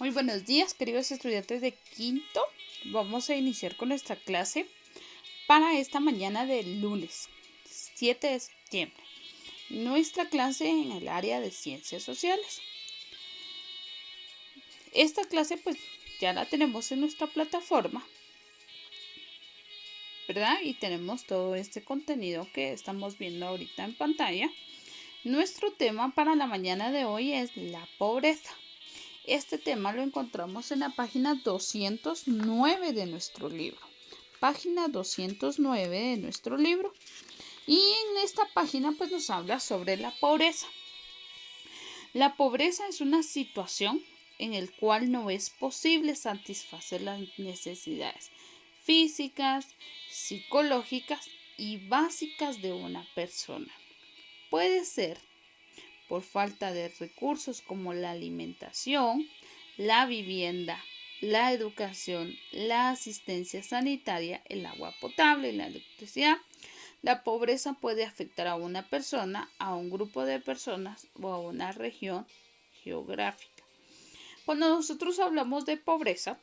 Muy buenos días, queridos estudiantes de quinto. Vamos a iniciar con nuestra clase para esta mañana del lunes 7 de septiembre. Nuestra clase en el área de ciencias sociales. Esta clase pues ya la tenemos en nuestra plataforma, ¿verdad? Y tenemos todo este contenido que estamos viendo ahorita en pantalla. Nuestro tema para la mañana de hoy es la pobreza. Este tema lo encontramos en la página 209 de nuestro libro. Página 209 de nuestro libro. Y en esta página pues nos habla sobre la pobreza. La pobreza es una situación en la cual no es posible satisfacer las necesidades físicas, psicológicas y básicas de una persona. Puede ser por falta de recursos como la alimentación, la vivienda, la educación, la asistencia sanitaria, el agua potable y la electricidad. La pobreza puede afectar a una persona, a un grupo de personas o a una región geográfica. Cuando nosotros hablamos de pobreza,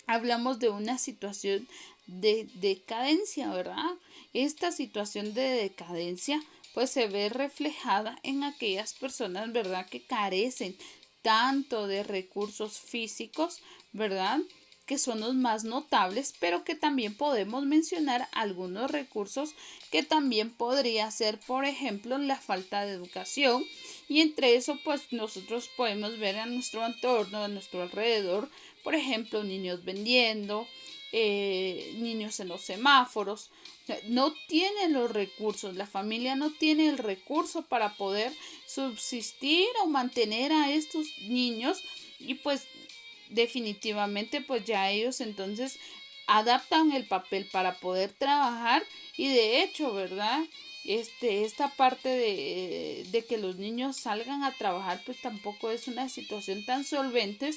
hablamos de una situación de decadencia, ¿verdad? Esta situación de decadencia pues se ve reflejada en aquellas personas, ¿verdad?, que carecen tanto de recursos físicos, ¿verdad?, que son los más notables, pero que también podemos mencionar algunos recursos que también podría ser, por ejemplo, la falta de educación, y entre eso pues nosotros podemos ver a nuestro entorno, a nuestro alrededor, por ejemplo, niños vendiendo, niños en los semáforos. O sea, no tienen los recursos, la familia no tiene el recurso para poder subsistir o mantener a estos niños, y pues definitivamente pues ya ellos entonces adaptan el papel para poder trabajar, y de hecho, ¿verdad? Esta parte de que los niños salgan a trabajar pues tampoco es una situación tan solvente,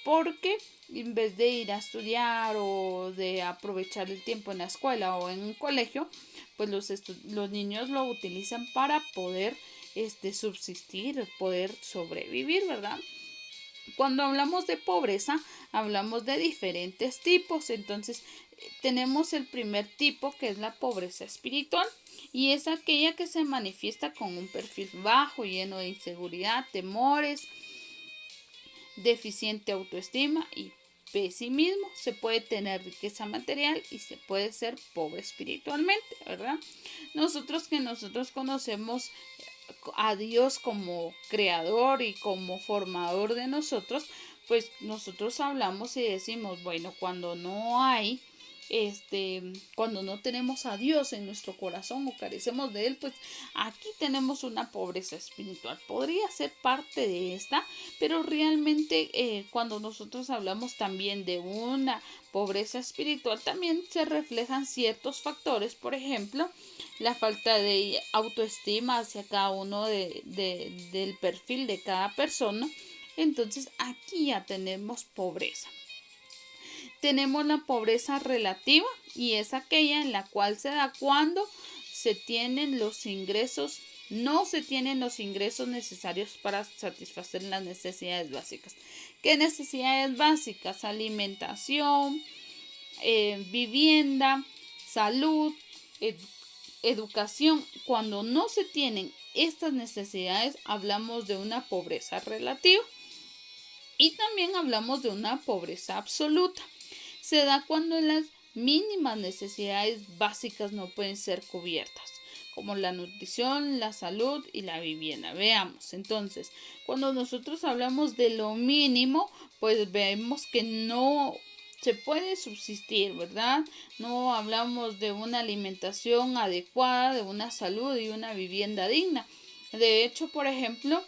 porque en vez de ir a estudiar o de aprovechar el tiempo en la escuela o en un colegio, pues los niños lo utilizan para poder subsistir, poder sobrevivir, ¿verdad? Cuando hablamos de pobreza, hablamos de diferentes tipos. Entonces, tenemos el primer tipo, que es la pobreza espiritual, y es aquella que se manifiesta con un perfil bajo, lleno de inseguridad, temores, deficiente autoestima y pesimismo. Se puede tener riqueza material y se puede ser pobre espiritualmente, ¿verdad? Nosotros conocemos a Dios como creador y como formador de nosotros, pues nosotros hablamos y decimos, bueno, cuando no hay cuando no tenemos a Dios en nuestro corazón o carecemos de él, pues aquí tenemos una pobreza espiritual. Podría ser parte de esta, pero realmente cuando nosotros hablamos también de una pobreza espiritual, también se reflejan ciertos factores. Por ejemplo, la falta de autoestima hacia cada uno del perfil de cada persona. Entonces aquí ya tenemos pobreza. Tenemos la pobreza relativa, y es aquella en la cual se da cuando se tienen los ingresos, no se tienen los ingresos necesarios para satisfacer las necesidades básicas. ¿Qué necesidades básicas? Alimentación, vivienda, salud, educación. Cuando no se tienen estas necesidades, hablamos de una pobreza relativa, y también hablamos de una pobreza absoluta. Se da cuando las mínimas necesidades básicas no pueden ser cubiertas, como la nutrición, la salud y la vivienda. Veamos, entonces, cuando nosotros hablamos de lo mínimo, pues vemos que no se puede subsistir, ¿verdad? No hablamos de una alimentación adecuada, de una salud y una vivienda digna. De hecho, por ejemplo,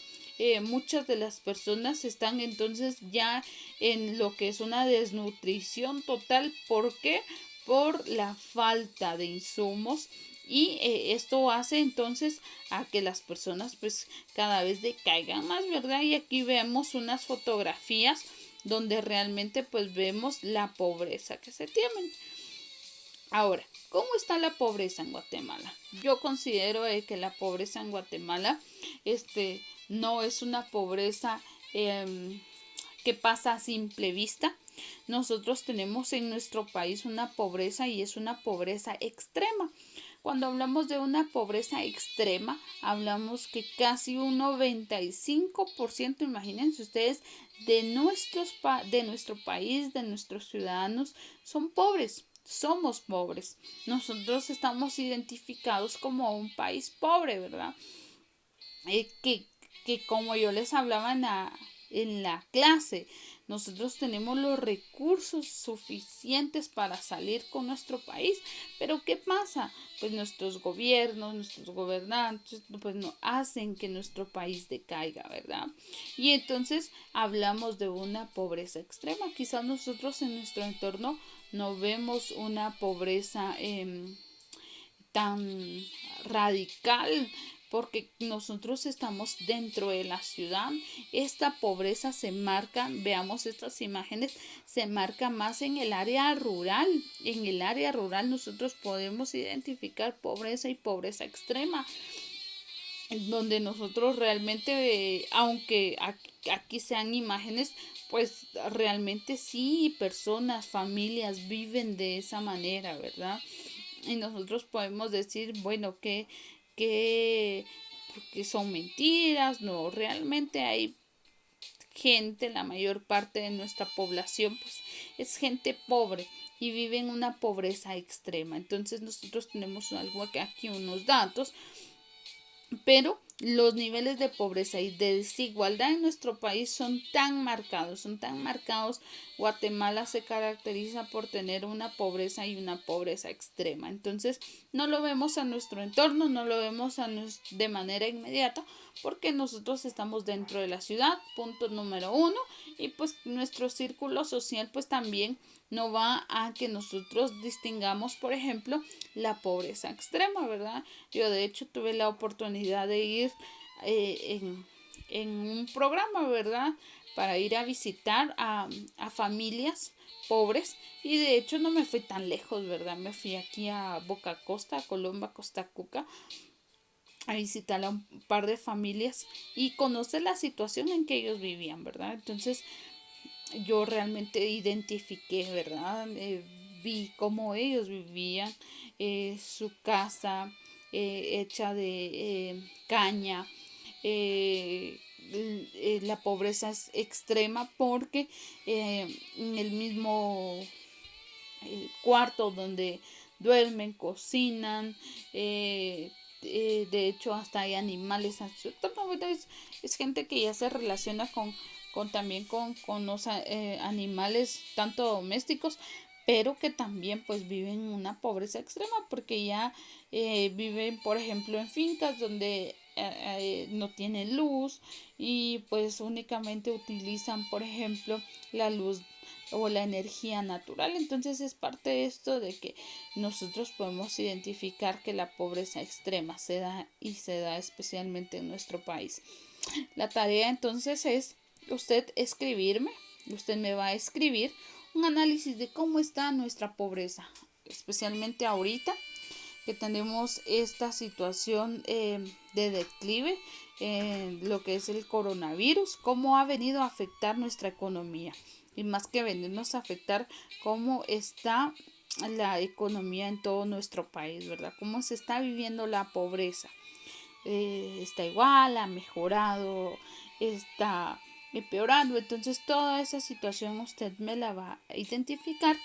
muchas de las personas están entonces ya en lo que es una desnutrición total. ¿Por qué? Por la falta de insumos, y esto hace entonces a que las personas pues cada vez decaigan más, ¿verdad? Y aquí vemos unas fotografías donde realmente pues vemos la pobreza que se tiene. Ahora, ¿cómo está la pobreza en Guatemala? Yo considero que la pobreza en Guatemala no es una pobreza que pasa a simple vista. Nosotros tenemos en nuestro país una pobreza y es una pobreza extrema. Cuando hablamos de una pobreza extrema, hablamos que casi un 95%, imagínense ustedes, de nuestro país, de nuestros ciudadanos, son pobres. Somos pobres. Nosotros estamos identificados como un país pobre, ¿verdad? Que como yo les hablaba en la clase, nosotros tenemos los recursos suficientes para salir con nuestro país, pero ¿qué pasa? Pues nuestros gobiernos, nuestros gobernantes, pues no hacen que nuestro país decaiga, ¿verdad? Y entonces hablamos de una pobreza extrema. Quizás nosotros en nuestro entorno no vemos una pobreza tan radical, porque nosotros estamos dentro de la ciudad. Esta pobreza se marca, veamos estas imágenes, se marca más en el área rural. En el área rural nosotros podemos identificar pobreza y pobreza extrema, donde nosotros realmente, aunque aquí sean imágenes, pues realmente sí, personas, familias viven de esa manera, ¿verdad? Y nosotros podemos decir, bueno, que son mentiras. No, realmente hay gente, la mayor parte de nuestra población, pues es gente pobre y vive en una pobreza extrema. Entonces nosotros tenemos algo aquí, unos datos, pero los niveles de pobreza y de desigualdad en nuestro país son tan marcados, son tan marcados. Guatemala se caracteriza por tener una pobreza y una pobreza extrema. Entonces, no lo vemos a nuestro entorno, no lo vemos de manera inmediata, porque nosotros estamos dentro de la ciudad, punto número uno, y pues nuestro círculo social pues también no va a que nosotros distingamos, por ejemplo, la pobreza extrema, ¿verdad? Yo de hecho tuve la oportunidad de ir en un programa, ¿verdad? Para ir a visitar a familias pobres, y de hecho no me fui tan lejos, ¿verdad? Me fui aquí a Boca Costa, a Colomba, Costa Cuca, a visitar a un par de familias y conocer la situación en que ellos vivían, ¿verdad? Entonces yo realmente identifiqué, ¿verdad? Vi cómo ellos vivían, su casa hecha de caña. La pobreza es extrema porque en el mismo cuarto donde duermen, cocinan, de hecho hasta hay animales. Es gente que ya se relaciona también con los animales, tanto domésticos, pero que también pues viven una pobreza extrema, porque ya viven, por ejemplo, en fincas donde no tienen luz, y pues únicamente utilizan, por ejemplo, la luz o la energía natural. Entonces es parte de esto de que nosotros podemos identificar que la pobreza extrema se da, y se da especialmente en nuestro país. La tarea entonces es usted me va a escribir un análisis de cómo está nuestra pobreza, especialmente ahorita que tenemos esta situación de declive, lo que es el coronavirus, cómo ha venido a afectar nuestra economía, y más que venirnos a afectar, cómo está la economía en todo nuestro país, ¿verdad? Cómo se está viviendo la pobreza. Está igual, ha mejorado, está empeorando. Entonces toda esa situación usted me la va a identificar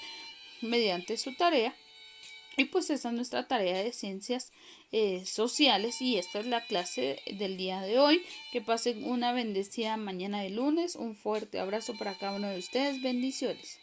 mediante su tarea. Y pues esa es nuestra tarea de ciencias sociales, y esta es la clase del día de hoy. Que pasen una bendecida mañana de lunes. Un fuerte abrazo para cada uno de ustedes. Bendiciones.